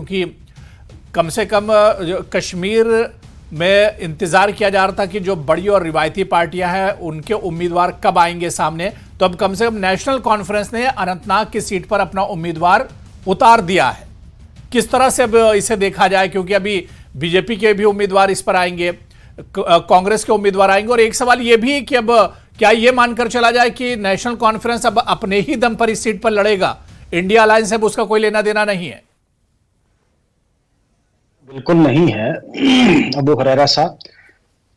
क्योंकि कम से कम जो कश्मीर में इंतजार किया जा रहा था कि जो बड़ी और रिवायती पार्टियां हैं उनके उम्मीदवार कब आएंगे सामने, तो अब कम से कम नेशनल कॉन्फ्रेंस ने अनंतनाग की सीट पर अपना उम्मीदवार उतार दिया है। किस तरह से अब इसे देखा जाए, क्योंकि अभी बीजेपी के भी उम्मीदवार इस पर आएंगे, कांग्रेस के उम्मीदवार आएंगे, और एक सवाल यह भी है कि अब क्या यह मानकर चला जाए कि नेशनल कॉन्फ्रेंस अब अपने ही दम पर इस सीट पर लड़ेगा, इंडिया अलायंस अब उसका कोई लेना देना नहीं है? बिल्कुल नहीं है अबू हुरैरा साहब,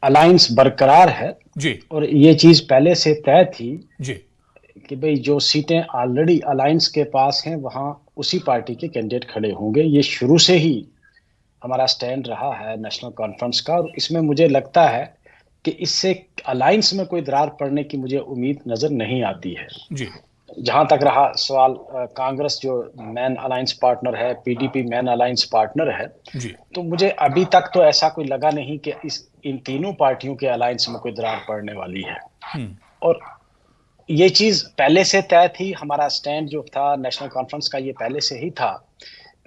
अलायंस बरकरार है जी और ये चीज पहले से तय थी जी कि भाई जो सीटें ऑलरेडी अलायंस के पास हैं वहां उसी पार्टी के कैंडिडेट खड़े होंगे। ये शुरू से ही हमारा स्टैंड रहा है नेशनल कॉन्फ्रेंस का, और इसमें मुझे लगता है कि इससे अलायंस में कोई दरार पड़ने की मुझे उम्मीद नजर नहीं आती है। जी जहां तक रहा सवाल, कांग्रेस जो मैन अलायंस पार्टनर है, पीडीपी मैन अलायंस पार्टनर है, जी तो मुझे अभी तक तो ऐसा कोई लगा नहीं कि इन तीनों पार्टियों के अलायंस में कोई दरार पड़ने वाली है। और ये चीज पहले से तय थी, हमारा स्टैंड जो था नेशनल कॉन्फ्रेंस का ये पहले से ही था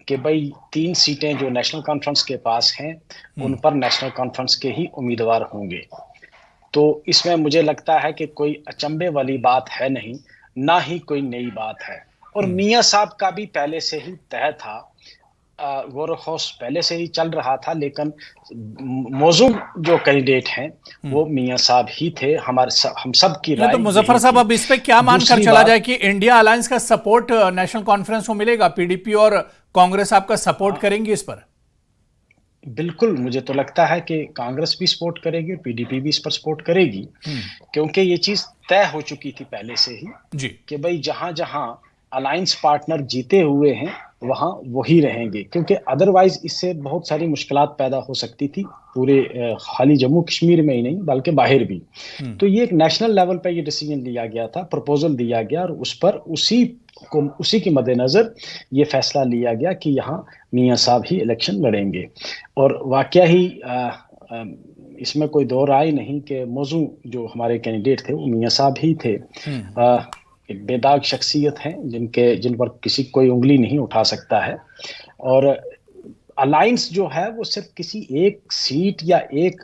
कि भाई 3 सीटें जो नेशनल कॉन्फ्रेंस के पास हैं उन पर नेशनल कॉन्फ्रेंस के ही उम्मीदवार होंगे। तो इसमें मुझे लगता है कि कोई अचंभे वाली बात है नहीं, ना ही कोई नई बात है। और मियां साहब का भी पहले से ही तय था, गौरव हाउस पहले से ही चल रहा था, लेकिन मौजूद जो कैंडिडेट हैं वो मियां साहब ही थे। हम सब की राय तो मुजफ्फर साहब, अब इस पे क्या मानकर चला जाए कि इंडिया अलायंस का सपोर्ट नेशनल कॉन्फ्रेंस को मिलेगा? पीडीपी और कांग्रेस आपका सपोर्ट करेंगी इस पर? बिल्कुल, मुझे तो लगता है कि कांग्रेस भी सपोर्ट करेगी, पीडीपी भी इस पर सपोर्ट करेगी, क्योंकि ये चीज तय हो चुकी थी पहले से ही जी कि भाई जहां जहां अलायंस पार्टनर जीते हुए हैं वहां वही रहेंगे, क्योंकि अदरवाइज इससे बहुत सारी मुश्किलात पैदा हो सकती थी पूरे खाली जम्मू कश्मीर में ही नहीं बल्कि बाहर भी। तो ये एक नेशनल लेवल पर ये डिसीजन लिया गया था, प्रपोजल दिया गया, और उस पर उसी के मद्देनजर ये फैसला लिया गया कि यहाँ मियां साहब ही इलेक्शन लड़ेंगे। और वाकया ही इसमें कोई दो राय नहीं कि मौजू जो हमारे कैंडिडेट थे वो मियां साहब ही थे। एक बेदाग शख्सियत हैं जिन पर किसी कोई उंगली नहीं उठा सकता है। और अलायंस जो है वो सिर्फ किसी एक सीट या एक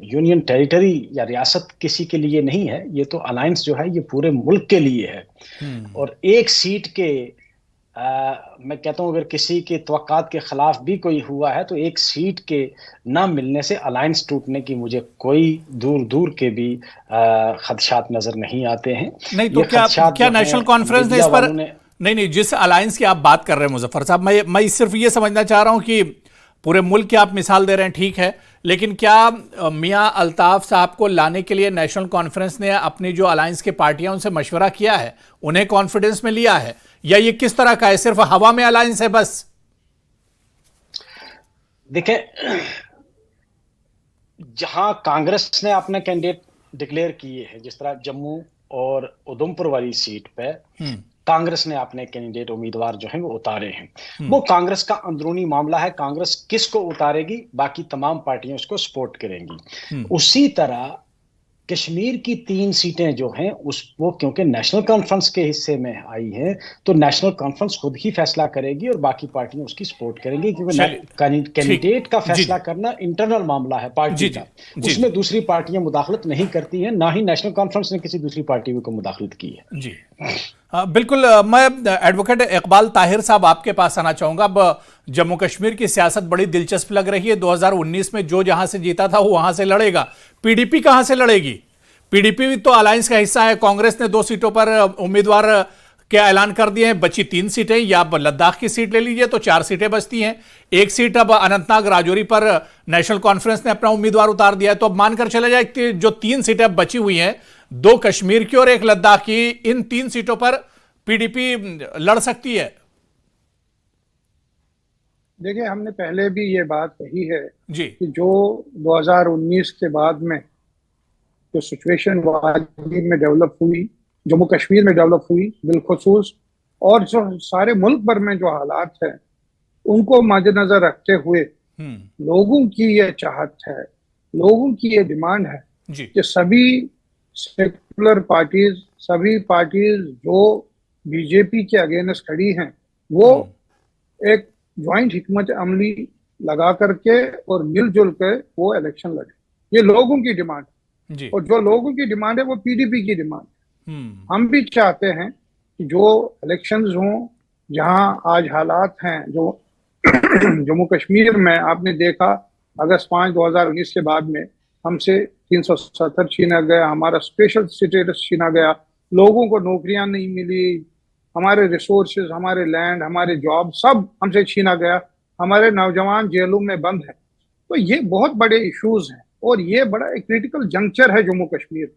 यूनियन टेरिटरी या रियासत किसी के लिए नहीं है, ये तो अलायंस जो है ये पूरे मुल्क के लिए है। और एक सीट के मैं कहता हूं अगर किसी के तवक्कात के खिलाफ भी कोई हुआ है तो एक सीट के ना मिलने से अलायंस टूटने की मुझे कोई दूर दूर के भी खदशात नजर नहीं आते हैं। नहीं तो क्या नेशनल कॉन्फ्रेंस ने इस पर नहीं, जिस अलायंस की आप बात कर रहे हैं मुजफ्फर साहब, मैं सिर्फ ये समझना चाह रहा हूं कि पूरे मुल्क की आप मिसाल दे रहे हैं, ठीक है, लेकिन क्या मियां अल्ताफ साहब को लाने के लिए नेशनल कॉन्फ्रेंस ने अपनी जो अलायंस की पार्टियां उनसे मशवरा किया है, उन्हें कॉन्फिडेंस में लिया है, या ये किस तरह का है, सिर्फ हवा में अलायंस है बस? देखें, जहां कांग्रेस ने अपने कैंडिडेट डिक्लेयर किए हैं, जिस तरह जम्मू और उधमपुर वाली सीट पे कांग्रेस ने अपने कैंडिडेट उम्मीदवार जो हैं वो उतारे हैं, वो कांग्रेस का अंदरूनी मामला है। कांग्रेस किसको उतारेगी, बाकी तमाम पार्टियां उसको सपोर्ट करेंगी। उसी तरह कश्मीर की 3 सीटें जो हैं वो क्योंकि नेशनल कॉन्फ्रेंस के हिस्से में आई हैं तो नेशनल कॉन्फ्रेंस खुद ही फैसला करेगी और बाकी पार्टियां उसकी सपोर्ट करेंगी, क्योंकि कैंडिडेट का फैसला करना इंटरनल मामला है पार्टी का, उसमें दूसरी पार्टियां मुदाखलत नहीं करती हैं, ना ही नेशनल कॉन्फ्रेंस ने किसी दूसरी पार्टी को मुदाखलत की है। जी बिल्कुल। मैं एडवोकेट इकबाल ताहिर साहब आपके पास आना चाहूंगा। अब जम्मू कश्मीर की सियासत बड़ी दिलचस्प लग रही है। 2019 में जो जहां से जीता था वो वहां से लड़ेगा। पीडीपी कहां से लड़ेगी? पीडीपी भी तो अलायंस का हिस्सा है। कांग्रेस ने 2 सीटों पर उम्मीदवार के ऐलान कर दिए हैं, बची 3 सीटें, या आप लद्दाख की सीट ले लीजिए तो 4 सीटें बचती हैं। एक सीट अब अनंतनाग राजौरी पर नेशनल कॉन्फ्रेंस ने अपना उम्मीदवार उतार दिया है। तो अब मानकर चला जाए कि जो 3 सीटें बची हुई हैं, 2 कश्मीर की और 1 लद्दाख की, इन 3 सीटों पर पीडीपी लड़ सकती है। देखिए, हमने पहले भी ये बात कही है जी कि जो 2019 के बाद में जो सिचुएशन वादी में डेवलप हुई, जम्मू कश्मीर में डेवलप हुई बिलखुसूस, और जो सारे मुल्क भर में जो हालात हैं उनको मद्देनजर रखते हुए लोगों की ये चाहत है, लोगों की ये डिमांड है कि सभी सेकुलर पार्टीज, सभी पार्टीज जो बीजेपी के अगेंस्ट खड़ी हैं, वो एक ज्वाइंट हिकमत अमली लगा करके और मिलजुल के वो इलेक्शन लड़े। ये लोगों की डिमांड जी। और जो लोगों की डिमांड है वो पीडीपी की डिमांड। हम भी चाहते हैं कि जो इलेक्शंस हों, जहां आज हालात हैं जो जम्मू कश्मीर में आपने देखा अगस्त 5 2019 के बाद में हमसे 370 छीना गया, हमारा स्पेशल स्टेटस छीना गया, लोगों को नौकरियां नहीं मिली, हमारे रिसोर्सेज, हमारे लैंड, हमारे जॉब सब हमसे छीना गया, हमारे नौजवान जेलों में बंद हैं। तो ये बहुत बड़े इश्यूज हैं और ये बड़ा एक क्रिटिकल जंक्चर है जम्मू कश्मीर।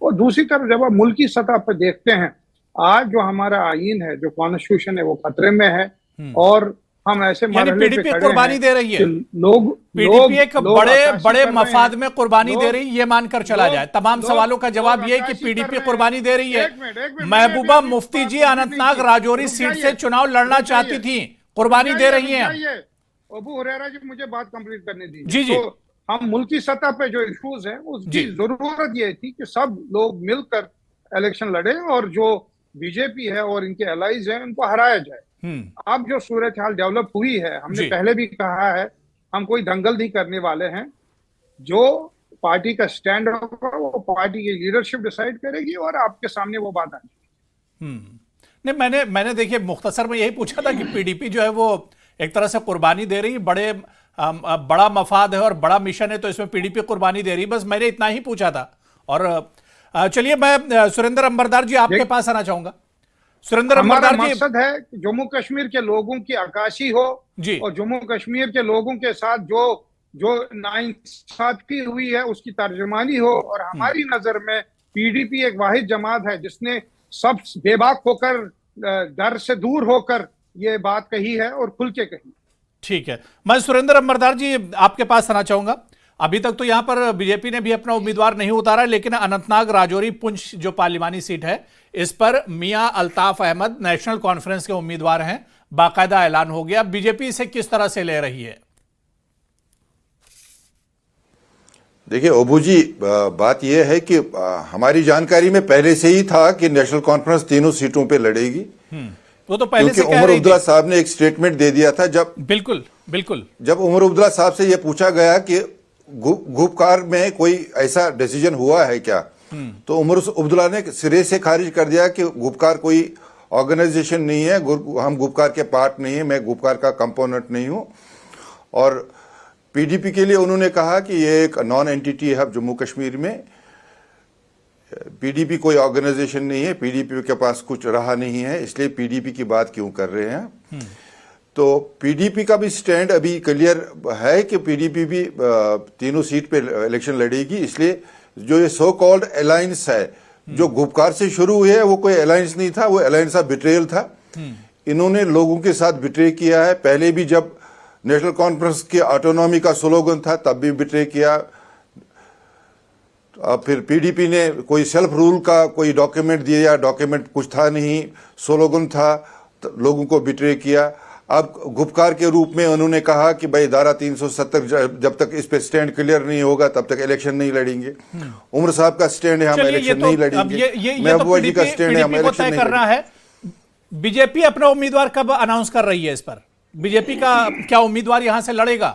और दूसरी तरफ जब आप मुल्की सतह पर देखते हैं, आज जो हमारा आईन है, जो कॉन्स्टिट्यूशन है, वो खतरे में है और हम ऐसे यानी मरहले पे पीडीपी खड़े कुर्बानी हैं दे रही है। कि लोग पीडीपी एक बड़े अक्कासी बड़े कर रहे मफाद हैं। में कुर्बानी दे लोग- रही, ये मानकर चला लोग- जाए। तमाम लोग- सवालों का जवाब लोग ये है कि अक्कासी कर पीडीपी रहे हैं। कुर्बानी दे रही है। एक मिनट, महबूबा मैंने अभी मुफ्ती बात जी कंप्लीट अनंतनाग नहीं की। राजौरी रुक सीट जाइए, से चुनाव लड़ना रुक जाइए, चाहती थी, कुर्बानी दे रही हैं। अबू हुरैरा जी, मुझे बात कंप्लीट करने दीजिए। जी, जी। तो हम मुल्की सतह पे जो इश्यूज हैं उसकी जी। जरूरत ये थी कि सब लोग मिलकर इलेक्शन लड़े और जो बीजेपी है और इनके एलाइज हैं उनको हराया जाए। अब जो सूरत हाल डेवलप हुई है, हमने जी। पहले भी कहा है, हम कोई दंगल नहीं करने वाले हैं। जो पार्टी का स्टैंड होगा वो पार्टी की लीडरशिप डिसाइड करेगी और आपके सामने वो बात आएगी। नहीं, मैंने देखिए मुख्तसर में यही पूछा था कि पीडीपी जो है वो एक तरह से कुर्बानी दे रही, बड़ा मफाद है और बड़ा मिशन है, तो इसमें पीडीपी कुर्बानी दे रही, बस मैंने इतना ही पूछा था। और चलिए, मैं सुरेंद्र अंबरदार जी आपके पास आना चाहूंगा। सुरेंद्र हमारा अंबरदार जी, मकसद है कि जम्मू कश्मीर के लोगों की अक्कासी हो जी। और जम्मू कश्मीर के लोगों के साथ जो जो नाइंसाफी हुई है उसकी तर्जुमानी हो। और हमारी नजर में पीडीपी एक वाहिद जमात है जिसने सब बेबाक होकर, डर से दूर होकर ये बात कही है और खुल के कही। ठीक है, मैं सुरेंद्र अंबरदार जी आपके पास आना चाहूंगा। अभी तक तो यहां पर बीजेपी ने भी अपना उम्मीदवार नहीं उतारा, लेकिन अनंतनाग राजौरी पुंछ जो पार्लिमानी सीट है, इस पर मियां अल्ताफ अहमद नेशनल कॉन्फ्रेंस के उम्मीदवार हैं, बाकायदा ऐलान हो गया। बीजेपी इसे किस तरह से ले रही है? देखिए अबू जी, बात यह है कि हमारी जानकारी में पहले से ही था कि नेशनल कॉन्फ्रेंस तीनों सीटों पे लड़ेगी। वो तो पहले से क्योंकि कह उमर रही अब्दुल्ला थी। साहब ने एक स्टेटमेंट दे दिया था। जब बिल्कुल जब उमर अब्दुल्ला साहब से यह पूछा गया कि गुपकार में कोई ऐसा डिसीजन हुआ है क्या, तो उमर अब्दुल्ला ने सिरे से खारिज कर दिया कि गुपकार कोई ऑर्गेनाइजेशन नहीं है, हम गुपकार के पार्ट नहीं है, मैं गुपकार का कंपोनेंट नहीं हूं। और पीडीपी के लिए उन्होंने कहा कि ये एक नॉन एंटिटी है अब जम्मू कश्मीर में, पीडीपी कोई ऑर्गेनाइजेशन नहीं है, पीडीपी के पास कुछ रहा नहीं है, इसलिए पीडीपी की बात क्यों कर रहे हैं। तो पीडीपी का भी स्टैंड अभी क्लियर है कि पीडीपी भी तीनों सीट पे इलेक्शन लड़ेगी। इसलिए जो ये सो कॉल्ड अलायंस है जो गुपकार से शुरू हुई है, वो कोई अलायंस नहीं था, वो अलायंस ऑफ बिट्रेयल था। इन्होंने लोगों के साथ बिट्रे किया है। पहले भी जब नेशनल कॉन्फ्रेंस की ऑटोनॉमी का स्लोगन था तब भी बिट्रे किया। फिर पीडीपी ने कोई सेल्फ रूल का कोई डॉक्यूमेंट दिया, डॉक्यूमेंट कुछ था नहीं, स्लोगन था, तो लोगों को बिट्रे किया। अब गुपकार के रूप में उन्होंने कहा कि भाई धारा 370 जब तक इस पे स्टैंड क्लियर नहीं होगा तब तक इलेक्शन नहीं लड़ेंगे। उमर साहब का स्टैंड है हम इलेक्शन नहीं लड़ेंगे। महबूबा जी का स्टैंड है हम इलेक्शन नहीं करना है। बीजेपी अपना उम्मीदवार कब अनाउंस कर रही है? इस पर बीजेपी का क्या उम्मीदवार यहां से लड़ेगा?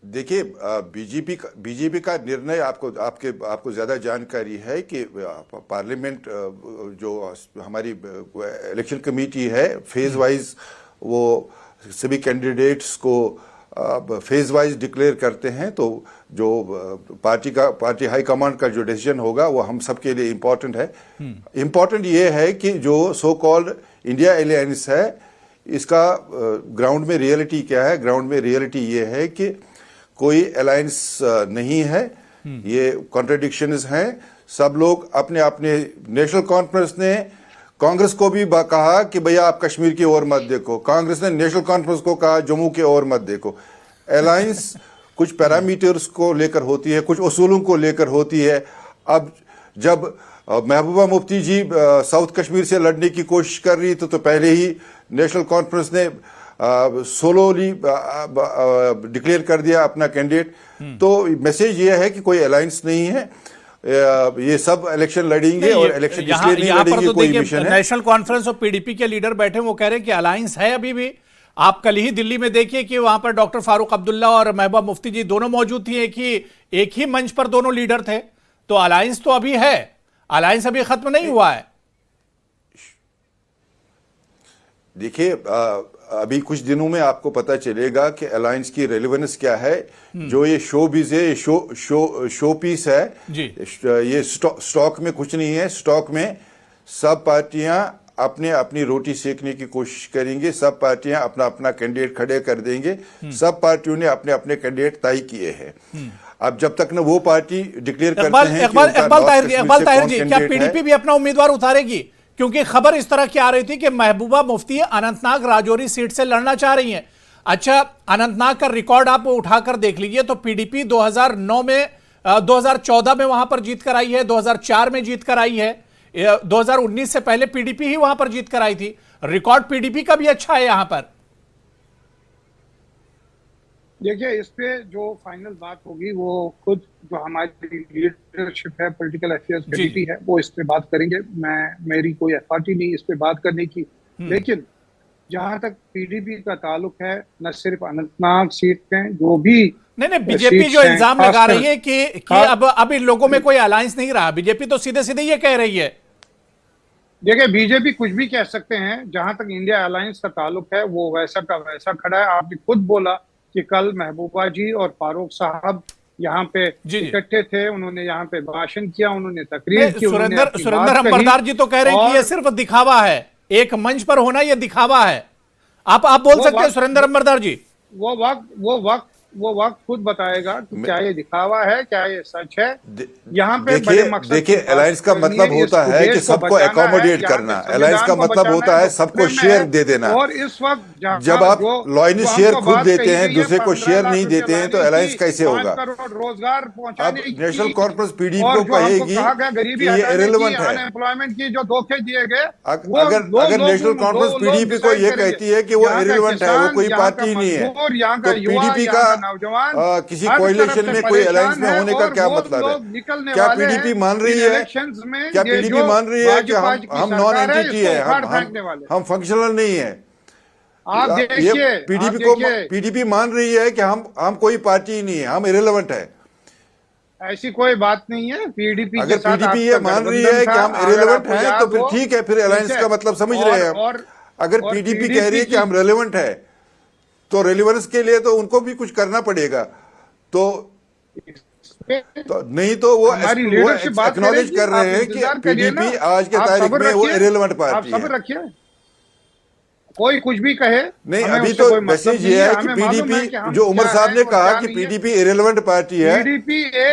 देखिए बीजेपी का निर्णय आपको ज्यादा जानकारी है कि पार्लियामेंट जो हमारी इलेक्शन कमेटी है फेज वाइज वो सभी कैंडिडेट्स को फेज वाइज डिक्लेयर करते हैं। तो जो पार्टी हाई कमांड का जो डिसीजन होगा वो हम सबके लिए इम्पोर्टेंट है। इम्पोर्टेंट ये है कि जो सो कॉल्ड इंडिया अलायंस है इसका ग्राउंड में रियलिटी क्या है। ग्राउंड में रियलिटी ये है कि कोई अलायंस नहीं है, ये कॉन्ट्रडिक्शंस हैं। सब लोग अपने अपने, नेशनल कॉन्फ्रेंस ने कांग्रेस को भी कहा कि भैया आप कश्मीर की ओर मत देखो, कांग्रेस ने नेशनल कॉन्फ्रेंस को कहा जम्मू की ओर मत देखो। अलायंस कुछ पैरामीटर्स को लेकर होती है, कुछ उसूलों को लेकर होती है। अब जब महबूबा मुफ्ती जी साउथ कश्मीर से लड़ने की कोशिश कर रही तो पहले ही नेशनल कॉन्फ्रेंस ने सोलोली डिक्लेयर कर दिया अपना कैंडिडेट। तो मैसेज ये है कि कोई अलायंस नहीं है। ये सब इलेक्शन लड़ेंगे और इलेक्शन इसलिए नहीं लड़ेंगे, तो कोई देखिए मिशन है। नेशनल कॉन्फ्रेंस और पीडीपी के लीडर बैठे, वो कह रहे हैं कि अलायंस है अभी भी। आप कल ही दिल्ली में देखिए कि वहां पर डॉक्टर फारूक अब्दुल्ला और महबूबा मुफ्ती जी दोनों मौजूद थी, एक ही मंच पर दोनों लीडर थे। तो अलायंस तो अभी है, अलायंस अभी खत्म नहीं हुआ है। देखिए अभी कुछ दिनों में आपको पता चलेगा कि अलायंस की रेलेवेंस क्या है। जो ये शो बीज है, ये शो पीस है जी। ये स्टॉक में कुछ नहीं है। स्टॉक में सब पार्टियां अपने अपनी रोटी सेकने की कोशिश करेंगे, सब पार्टियां अपना अपना कैंडिडेट खड़े कर देंगे। सब पार्टियों ने अपने अपने कैंडिडेट तय किए हैं। अब जब तक न वो पार्टी डिक्लेयर करते हैं इकबाल ताहिर जी, क्या पीडीपी भी अपना उम्मीदवार उतारेगी? क्योंकि खबर इस तरह की आ रही थी कि महबूबा मुफ्ती अनंतनाग राजौरी सीट से लड़ना चाह रही हैं। अच्छा, अनंतनाग का रिकॉर्ड आप उठाकर देख लीजिए तो पीडीपी 2014 में वहां पर जीत कर आई है, 2004 में जीत कर आई है, 2019 से पहले पीडीपी ही वहां पर जीत कर आई थी। रिकॉर्ड पीडीपी का भी अच्छा है यहां पर। देखिए, इस पे जो फाइनल बात होगी वो खुद जो हमारी लीडरशिप है, पॉलिटिकल अफेयर्स कमेटी है, वो इस पे बात करेंगे। मेरी कोई अथॉरिटी नहीं इस पे बात करने की। लेकिन जहां तक पीडीपी का ताल्लुक है, न सिर्फ अनंतनाग सीट पे, जो भी नहीं बीजेपी जो इल्जाम लगा रही है कि अब इन लोगों में कोई अलायंस नहीं रहा, बीजेपी तो सीधे सीधे ये कह रही है। देखिए, बीजेपी कुछ भी कह सकते हैं, जहां तक इंडिया अलायंस का ताल्लुक है वो वैसा का वैसा खड़ा है। आपने खुद बोला कि कल महबूबा जी और फारूक साहब यहाँ पे इकट्ठे थे, उन्होंने यहाँ पे भाषण किया, उन्होंने तकरीर की। सुरेंद्र अंबरदार जी तो कह रहे हैं कि ये सिर्फ दिखावा है, एक मंच पर होना ये दिखावा है। आप बोल सकते हैं सुरेंद्र अंबरदार जी? वो वक्त खुद बताएगा कि क्या ये दिखावा है, क्या ये सच है। यहाँ पे बड़े मकसद देखिए, अलायंस का मतलब होता है कि सबको एकोमोडेट करना। अलायंस का मतलब होता है सबको शेयर दे देना। और इस वक्त जब आप लॉयनी शेयर खुद देते हैं, दूसरे को शेयर नहीं देते हैं, तो अलायंस कैसे होगा? रोजगार अब नेशनल कॉन्फ्रेंस पीडीपी को कहेगी कि ये इरेलेवेंट है। अनएम्प्लॉयमेंट की जो धोखे दिए गए, अगर नेशनल कॉन्फ्रेंस पीडीपी को ये कहती है कि वो इरेलेवेंट है, वो कोई पार्टी नहीं है, तो पीडीपी का नौजवान किसी कोएलिशन में कोई अलायंस में होने का क्या मतलब है? क्या पीडीपी मान रही है, क्या पीडीपी मान रही है कि हम नॉन एंटिटी है, हम फंक्शनल नहीं है? आप देखिए, पीडीपी मान रही है कि हम कोई पार्टी नहीं है, हम इरेलेवेंट है। ऐसी कोई बात नहीं है। पीडीपी अगर पीडीपी ये मान रही है कि हम इरेलेवेंट हैं तो फिर ठीक है, फिर अलायंस का मतलब समझ रहे हैं हम। अगर पीडीपी कह रही है कि हम रेलेवेंट है तो रेलेवेंस के लिए तो उनको भी कुछ करना पड़ेगा। तो नहीं तो वो एक्नॉलेज कर रहे हैं कि पीडीपी आज के तारीख में वो इरेलेवेंट पार्टी है। सब्र रखिए, कोई कुछ भी कहे नहीं। अभी तो मैसेज ये है कि पीडीपी, जो उमर साहब ने कहा कि पीडीपी इरेलेवेंट पार्टी है,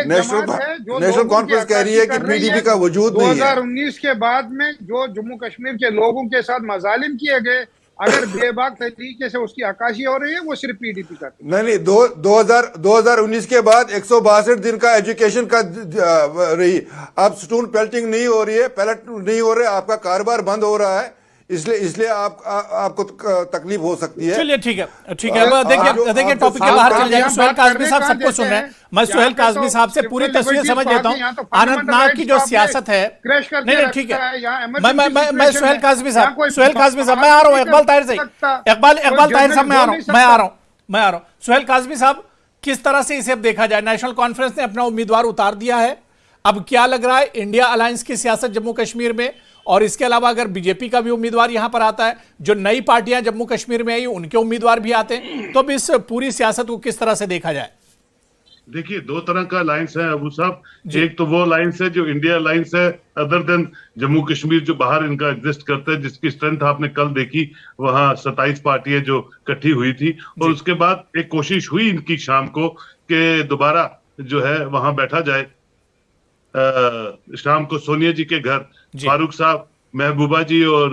नेशनल कॉन्फ्रेंस कह रही है कि पीडीपी का वजूद नहीं है। 2019 के बाद में जो जम्मू कश्मीर के लोगों के साथ मजालिम किए गए, अगर बेबाक तरीके से उसकी अक्कासी हो रही है, वो सिर्फ पीडीपी का नहीं। 2019 के बाद 162 दिन का एजुकेशन का रही। अब स्टून पेल्टिंग नहीं हो रही है, पैलेट नहीं हो रहे, आपका कारोबार बंद हो रहा है, इसलिए आपको तकलीफ हो सकती है। चलिए ठीक है। देखिए टॉपिक के बाहर चल जाएंगे। सुहेल काज़मी साहब सबको सुन रहे हैं। मैं सुहेल काज़मी साहब से पूरी तस्वीर समझ लेता हूं। अनंतनाग की जो सियासत है, नहीं ठीक है, मैं सुहेल काज़मी साहब मैं आ रहा हूं। इकबाल ताहिर साहब मैं आ रहा हूं। सुहेल काज़मी साहब, किस तरह से इसे अब देखा जाए? नेशनल कॉन्फ्रेंस ने अपना उम्मीदवार उतार दिया है, अब क्या लग रहा है इंडिया अलायंस की सियासत जम्मू कश्मीर में? और इसके अलावा अगर बीजेपी का भी उम्मीदवार यहां पर आता है, जो नई पार्टियां जम्मू कश्मीर में आई उनके उम्मीदवार भी आते हैं, तो अब इस पूरी सियासत को किस तरह से देखा जाए? देखिए, दो तरह का अलायंस है अबू साहब। एक तो वो अलायंस है जो इंडिया अलायंस है, अदर देन जम्मू कश्मीर, जो बाहर इनका एग्जिस्ट करता है, जिसकी स्ट्रेंथ आपने कल देखी। वहां 27 पार्टियां जो इकट्ठी हुई थी, और उसके बाद एक कोशिश हुई इनकी शाम को कि दोबारा जो है वहां बैठा जाए, शाम को सोनिया जी के घर, फारूक साहब, महबूबा जी और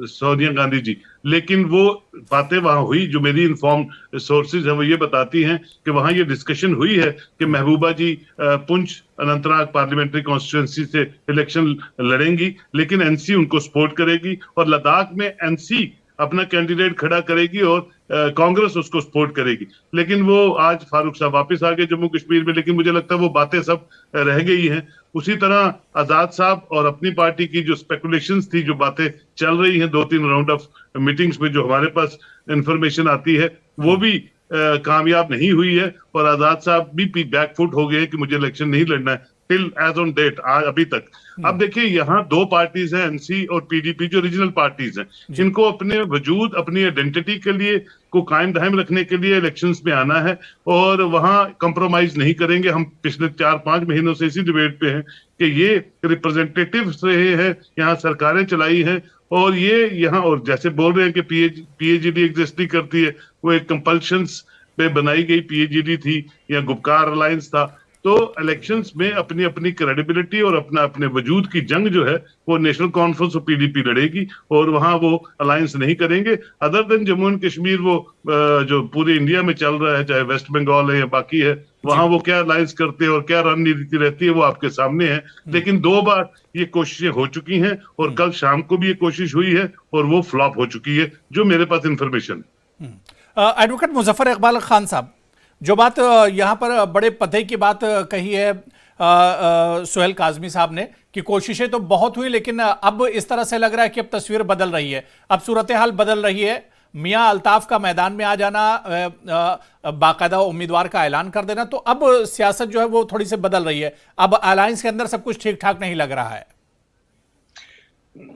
सोनिया गांधी जी। लेकिन वो बातें वहां हुई, जो मेरी इन्फॉर्म सोर्सेज है वो ये बताती हैं कि वहां ये डिस्कशन हुई है कि महबूबा जी पुंछ अनंतनाग पार्लियामेंट्री कॉन्स्टिट्यूंसी से इलेक्शन लड़ेंगी, लेकिन एनसी उनको सपोर्ट करेगी, और लद्दाख में एनसी अपना कैंडिडेट खड़ा करेगी और कांग्रेस उसको सपोर्ट करेगी। लेकिन वो आज फारूक साहब वापस आ गए जम्मू कश्मीर में, लेकिन मुझे लगता है वो बातें सब रह गई हैं। उसी तरह आजाद साहब और अपनी पार्टी की जो स्पेकुलेशंस थी, जो बातें चल रही हैं 2-3 राउंड ऑफ मीटिंग्स में, जो हमारे पास इंफॉर्मेशन आती है, वो भी कामयाब नहीं हुई है। और आजाद साहब भी बैकफुट हो गए कि मुझे इलेक्शन नहीं लड़ना है टिल एज ऑन डेट, अभी तक। अब देखिए, यहाँ 2 पार्टीज हैं, एनसी और पीडीपी, जो रीजनल पार्टीज हैं, जिनको अपने वजूद, अपनी आइडेंटिटी के लिए को कायम दायम रखने के लिए इलेक्शंस में आना है और वहां कंप्रोमाइज नहीं करेंगे। हम पिछले 4-5 महीनों से इसी डिबेट पे हैं कि ये रिप्रेजेंटेटिव्स रहे हैं, यहाँ सरकारें चलाई हैं, और ये यहाँ, और जैसे बोल रहे हैं कि पीएचडी एग्जिस्ट नहीं करती है, वो एक कंपल्शंस पे बनाई गई पीएचडी थी या गुपकार अलायंस था। तो इलेक्शंस में अपनी अपनी क्रेडिबिलिटी और अपना अपने वजूद की जंग जो है वो नेशनल कॉन्फ्रेंस और पीडीपी लड़ेगी, और वहां वो अलायंस नहीं करेंगे। Other than Jammu and Kashmir, वो जो पूरे इंडिया में चल रहा है, चाहे वेस्ट बंगाल है या बाकी है, वहां वो क्या अलायंस करते हैं और क्या रणनीति रहती है वो आपके सामने है। लेकिन 2 बार ये कोशिशें हो चुकी हैं, और कल शाम को भी ये कोशिश हुई है और वो फ्लॉप हो चुकी है, जो मेरे पास इंफॉर्मेशन है। एडवोकेट मुजफ्फर इकबाल खान साहब, जो बात यहाँ पर बड़े पते की बात कही है सुहेल काजमी साहब ने कि कोशिशें तो बहुत हुई, लेकिन अब इस तरह से लग रहा है कि अब तस्वीर बदल रही है, अब सूरत हाल बदल रही है। मियां अल्ताफ का मैदान में आ जाना, बाकायदा उम्मीदवार का ऐलान कर देना, तो अब सियासत जो है वो थोड़ी सी बदल रही है। अब अलायंस के अंदर सब कुछ ठीक ठाक नहीं लग रहा है।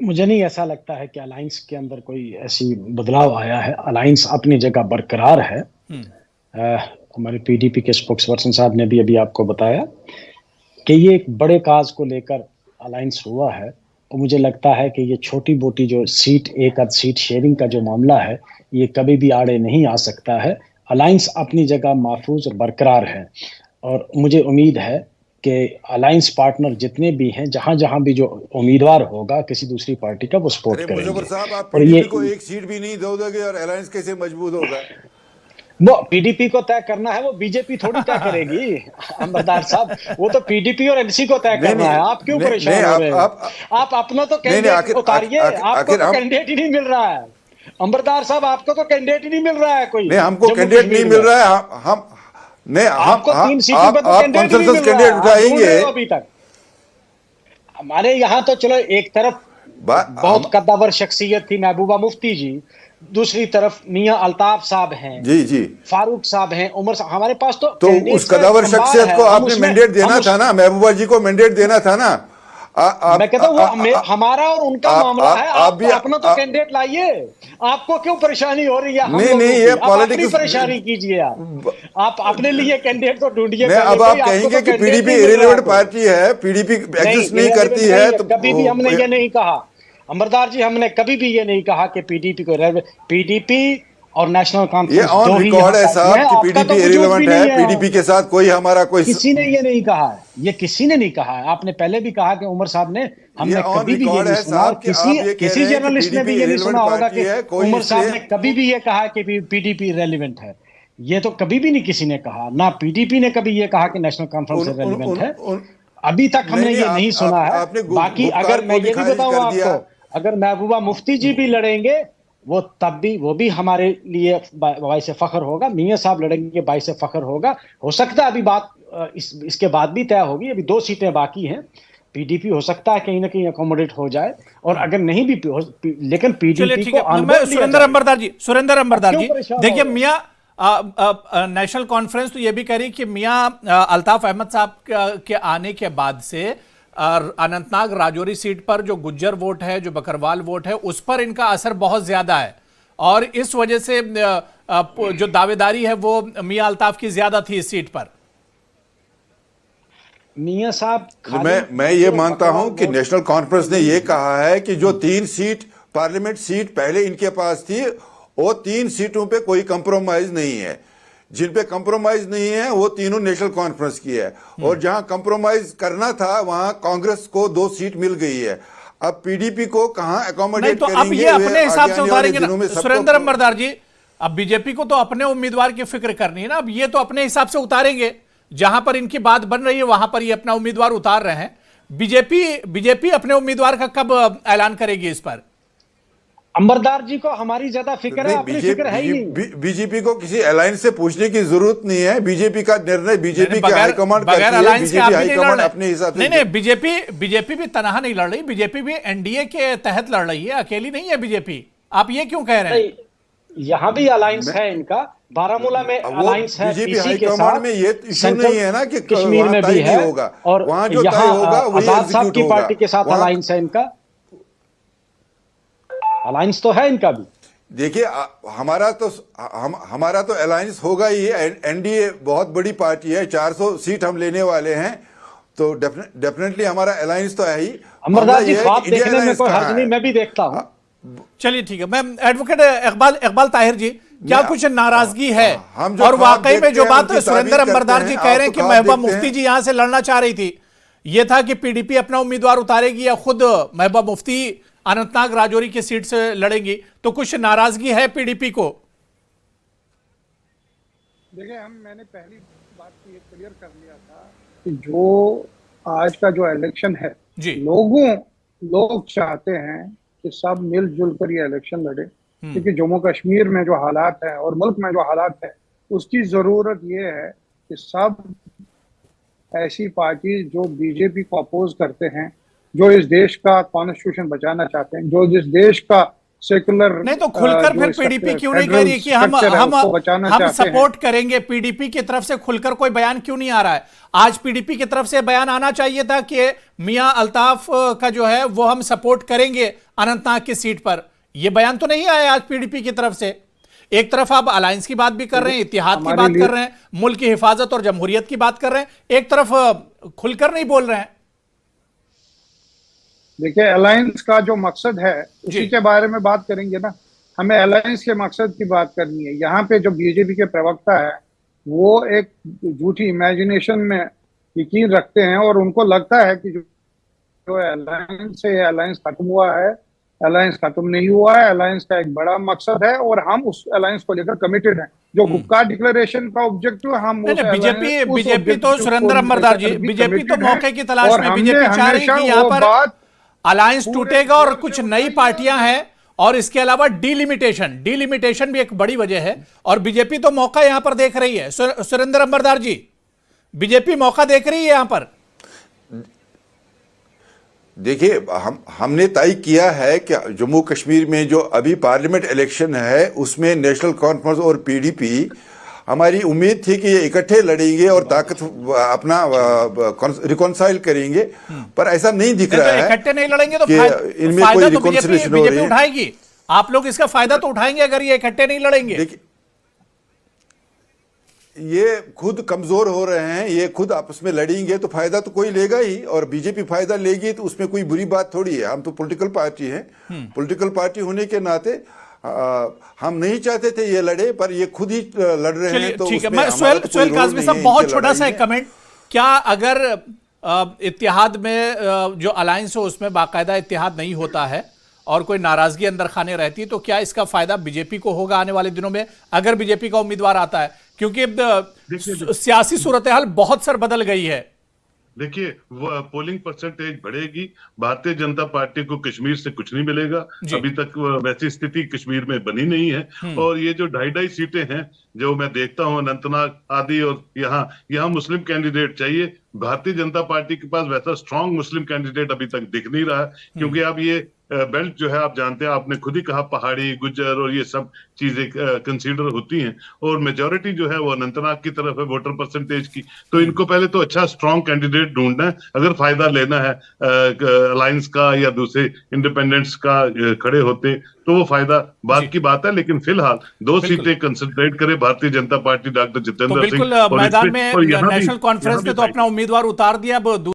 मुझे नहीं ऐसा लगता है कि अलायंस के अंदर कोई ऐसी बदलाव आया है। अलायंस अपनी जगह बरकरार है। हमारे पीडीपी के स्पोक्सपर्सन साहब ने भी अभी आपको बताया कि ये एक बड़े काज को लेकर अलायंस हुआ है, और मुझे लगता है कि ये छोटी मोटी जो एक आध सीट शेयरिंग का जो मामला है, ये कभी भी आड़े नहीं आ सकता है। अलायंस अपनी जगह महफूज और बरकरार है, और मुझे उम्मीद है कि अलायंस पार्टनर जितने भी हैं, जहां जहां भी जो उम्मीदवार होगा किसी दूसरी पार्टी का, वो सपोर्ट करेंगे। मुजफ्फर साहब, आप और पीडीपी को एक सीट भी नहीं दोगे और अलायंस कैसे मजबूत होगा? वो पीडीपी को तय करना है, वो बीजेपी थोड़ी तय करेगी अंबरदार साहब। वो तो पीडीपी और एनसी को तय करना है। आप क्यों परेशान हो रहे हैं? आप अपना तो कैंडिडेट उतारिए। आपको तो कैंडिडेट ही नहीं मिल रहा है अंबरदार साहब, आपको तो कैंडिडेट ही नहीं मिल रहा है कोई। नहीं, हमको कैंडिडेट नहीं मिल रहा है। हम नहीं, आपको 3 सीटों पर तो कैंडिडेट उठाएंगे अभी तक। हमारे यहाँ तो चलो, एक तरफ बहुत कद्दावर शख्सियत थी महबूबा मुफ्ती जी, दूसरी तरफ मियां अल्ताफ साहब हैं, जी फारूक साहब हैं, उमर साहब, हमारे पास तो उस कद्दावर शख्सियत को आपने मैंडेट देना था ना, महबूबा जी को मैंडेट देना था ना। मैं कहता हूँ वो हमारा और उनका मामला है। आप भी अपना तो कैंडिडेट लाइए। आपको क्यों परेशानी हो रही है? नहीं, ये पॉलिटिक्स परेशानी कीजिए। आप अपने लिए कैंडिडेट तो ढूंढिए। अब आप कहेंगे कि पीडीपी इररिलेवेंट पार्टी है, पीडीपी एग्जिस्ट नहीं करती है, तो कभी भी हमने ये नहीं कहा अंबरदार जी, हमने कभी भी ये नहीं कहा कि पीडीपी और नेशनल कॉन्फ्रेंस, ये ऑन रिकॉर्ड है साहब कि पीडीपी इररिलेवेंट है। पीडीपी के साथ कोई हमारा कोई, किसी ने ये नहीं कहा है, ये किसी ने नहीं कहा है। आपने पहले भी कहा कि उमर साहब ने, हमने कभी भी ये नहीं सुना, किसी जर्नलिस्ट ने भी ये नहीं सुना होगा कि उमर साहब ने कभी भी ये कहा कि पीडीपी इररिलेवेंट है। ये तो कभी भी नहीं किसी ने कहा, ना पीडीपी ने कभी ये कहा कि नेशनल कॉन्फ्रेंस इररिलेवेंट है। अभी तक हमने ये नहीं सुना है। बाकी अगर मैं ये भी बताऊं आपको, अगर महबूबा मुफ्ती जी भी लड़ेंगे, वो भी हमारे लिए बाइस फख्र होगा। मियां साहब लड़ेंगे, बाइस फख्र होगा। हो सकता है अभी बात इसके बाद भी तय होगी। अभी 2 सीटें बाकी हैं। पीडीपी हो सकता है कहीं ना कहीं अकोमोडेट हो जाए, और अगर नहीं भी लेकिन पीडीपी को सुरेंद्र अंबरदार जी देखिए, मियां नेशनल कॉन्फ्रेंस तो ये भी कह रही कि मियां अल्ताफ अहमद साहब के आने के बाद से अनंतनाग राजौरी सीट पर जो गुज्जर वोट है, जो बकरवाल वोट है, उस पर इनका असर बहुत ज्यादा है, और इस वजह से जो दावेदारी है वो मियां अल्ताफ की ज्यादा थी इस सीट पर। मियां साहब, मैं ये मानता हूं कि नेशनल कॉन्फ्रेंस ने ये कहा है कि जो 3 सीट पार्लियामेंट सीट पहले इनके पास थी, वो 3 सीटों पे कोई कंप्रोमाइज नहीं है। जिन पे कंप्रोमाइज नहीं है वो तीनों नेशनल कॉन्फ्रेंस की है, और जहां कंप्रोमाइज करना था वहां कांग्रेस को 2 सीट मिल गई है। अब पीडीपी को कहां अकोमोडेट करेंगे? अब ये अपने हिसाब से उतारेंगे ना सुरेंद्र अंबरदार जी। अब बीजेपी को तो अपने उम्मीदवार की फिक्र करनी है ना। अब ये तो अपने हिसाब से उतारेंगे, जहां पर इनकी बात बन रही है वहां पर ये अपना उम्मीदवार उतार रहे हैं। बीजेपी अपने उम्मीदवार का कब ऐलान करेगी इस पर? अंबरदार जी को हमारी ज्यादा फिक्र है, नहीं, अपनी फिक्र है ही नहीं। बीजेपी को किसी अलायंस से पूछने की जरूरत नहीं है। बीजेपी का निर्णय बीजेपी के हाईकमांड करती बगैर है। अलायंस के आप बीजेपी भी नहीं लड़ हाईकमांड रहे। अपने हिसाब से नहीं, बीजेपी भी तनहा नहीं लड़ रही, बीजेपी भी एनडीए के तहत लड़ रही है, अकेली नहीं है बीजेपी। आप ये क्यों कह रहे हैं? नहीं, यहाँ भी अलायंस है इनका, बारामूला में अलायंस है बीजेपी पीसी के हाईकमांड साथ। में ये इशू सेंट्रल नहीं है ना कि कश्मीर वहाँ में तय भी नहीं है, होगा, और वहाँ जो तय यहाँ होगा वही आजाद साहब एग्जीक्यूट की होगा। पार्टी के साथ वहाँ- अलायंस है इनका, अलायंस तो है इनका भी। देखिए हमारा तो अलायंस होगा ही। एनडीए बहुत बड़ी पार्टी है, 400 सीट हम लेने वाले हैं, तो डेफिनेटली हमारा अलायंस तो है ही। अमरदास जी, मामला ये है ख्वाब कि इंडिया देखने में अलायंस कोई कहाँ हर्ज नहीं, है? मैं भी देखता हूँ। चलिए ठीक है। मैं एडवोकेट इकबाल ताहिर जी, क्या मैं- कुछ नाराजगी है? हम जो और ख्वाब वाकई में देखते जो हैं, बात उनकी सुरेंद्र ताबीर अंबरदार करते जी हैं। कह आप रहे हैं तो कि ख्वाब महबूबा देखते मुफ्ती हैं। जी यहां से लड़ना चाह रही थी, यह था कि पीडीपी अपना उम्मीदवार उतारेगी या खुद महबूबा मुफ्ती अनंतनाग राजौरी की सीट से लड़ेंगी, तो कुछ नाराजगी है पीडीपी को? देखिए, मैंने पहली बात तो ये क्लियर कर लिया था कि जो आज का जो इलेक्शन है, जी। लोग चाहते हैं कि सब मिलजुल कर ये इलेक्शन लड़े, क्योंकि जम्मू कश्मीर में जो हालात है और मुल्क में जो हालात है, उसकी जरूरत ये है कि सब ऐसी पार्टी जो बीजेपी को अपोज करते हैं, जो इस देश का कॉन्स्टिट्यूशन बचाना चाहते हैं, जो इस देश का सेकुलर नहीं तो खुलकर फिर पीडीपी क्यों नहीं कह रही है कि हम सपोर्ट करेंगे? पीडीपी की तरफ से खुलकर कोई बयान क्यों नहीं आ रहा है? आज पीडीपी की तरफ से बयान आना चाहिए था कि मियां अल्ताफ का जो है वो हम सपोर्ट करेंगे अनंतनाग की सीट पर। यह बयान तो नहीं आया आज पीडीपी की तरफ से। एक तरफ आप अलायंस की बात भी कर रहे हैं, इत्तेहाद की बात कर रहे हैं, मुल्क की हिफाजत और जमहूरियत की बात कर रहे हैं, एक तरफ खुलकर नहीं बोल रहे हैं। देखिए, अलायंस का जो मकसद है उसी के बारे में बात करेंगे ना। हमें अलायंस के मकसद की बात करनी है। यहाँ पे जो बीजेपी के प्रवक्ता है वो एक झूठी इमेजिनेशन में यकीन रखते हैं और उनको लगता है कि जो अलायंस है, अलायंस खत्म हुआ है। अलायंस खत्म नहीं हुआ है, अलायंस का एक बड़ा मकसद है और हम उस अलायंस को लेकर कमिटेड हैं। जो गुप्कार डिक्लेरेशन का ऑब्जेक्टिव हम बीजेपी तो सुरेंद्र अंबरदार जी, बीजेपी तो मौके की तलाश में, बीजेपी चाह रही है कि यहाँ पर अलायंस टूटेगा और कुछ नई पार्टियां हैं, और इसके अलावा डीलिमिटेशन भी एक बड़ी वजह है, और बीजेपी तो मौका यहां पर देख रही है। सुरेंद्र अंबरदार जी, बीजेपी मौका देख रही है यहां पर? देखिए, हमने तय किया है कि जम्मू कश्मीर में जो अभी पार्लियामेंट इलेक्शन है उसमें नेशनल कॉन्फ्रेंस और पीडीपी, हमारी उम्मीद थी कि ये इकट्ठे लड़ेंगे और ताकत अपना रिकॉन्साइल करेंगे, पर ऐसा नहीं दिख रहा है। इकट्ठे नहीं लड़ेंगे तो इनमें फायदा कोई तो रिकॉन्सिलिएशन हो रही बीजेपी है। उठाएगी। आप लोग इसका फायदा तो उठाएंगे अगर ये इकट्ठे नहीं लड़ेंगे। देखिए, ये खुद कमजोर हो रहे हैं, ये खुद आपस में लड़ेंगे तो फायदा तो कोई लेगा ही, और बीजेपी फायदा लेगी तो उसमें कोई बुरी बात थोड़ी है। हम तो पॉलिटिकल पार्टी हैं, पॉलिटिकल पार्टी होने के नाते हम नहीं चाहते थे ये लड़े, पर ये खुद ही लड़ रहे हैं। तो ठीक है, मैं सुहेल काज़मी साहब, बहुत छोटा सा एक कमेंट, क्या अगर इत्तेहाद में जो अलायंस हो उसमें बाकायदा इत्तेहाद नहीं होता है और कोई नाराजगी अंदर खाने रहती है, तो क्या इसका फायदा बीजेपी को होगा आने वाले दिनों में अगर बीजेपी का उम्मीदवार आता है? क्योंकि सियासी सूरत हाल बहुत सर बदल गई है। देखिए, वो पोलिंग परसेंटेज बढ़ेगी, भारतीय जनता पार्टी को कश्मीर से कुछ नहीं मिलेगा। अभी तक वैसी स्थिति कश्मीर में बनी नहीं है, और ये जो 2.5 सीटें हैं जो मैं देखता हूं अनंतनाग आदि, और यहाँ मुस्लिम कैंडिडेट चाहिए। भारतीय जनता पार्टी के पास वैसा स्ट्रांग मुस्लिम कैंडिडेट अभी तक दिख नहीं रहा है, क्योंकि अब ये बेल्ट जो है, आप जानते हैं, आपने खुद ही कहा, पहाड़ी, गुज्जर और ये सब चीजें कंसीडर होती हैं, और मेजोरिटी जो है वो अनंतनाग की तरफ है वोटर परसेंटेज की। तो इनको पहले तो अच्छा स्ट्रांग कैंडिडेट ढूंढना है अगर फायदा लेना है अलायंस का या दूसरे इंडिपेंडेंट्स का खड़े होते तो वो फायदा बात की बात है। लेकिन फिलहाल 2 सीटें कंसंट्रेट करे भारतीय जनता पार्टी, डॉक्टर जितेंद्र सिंह। बिल्कुल, मैदान में नेशनल कॉन्फ्रेंस ने तो अपना उम्मीदवार उतार दिया। अब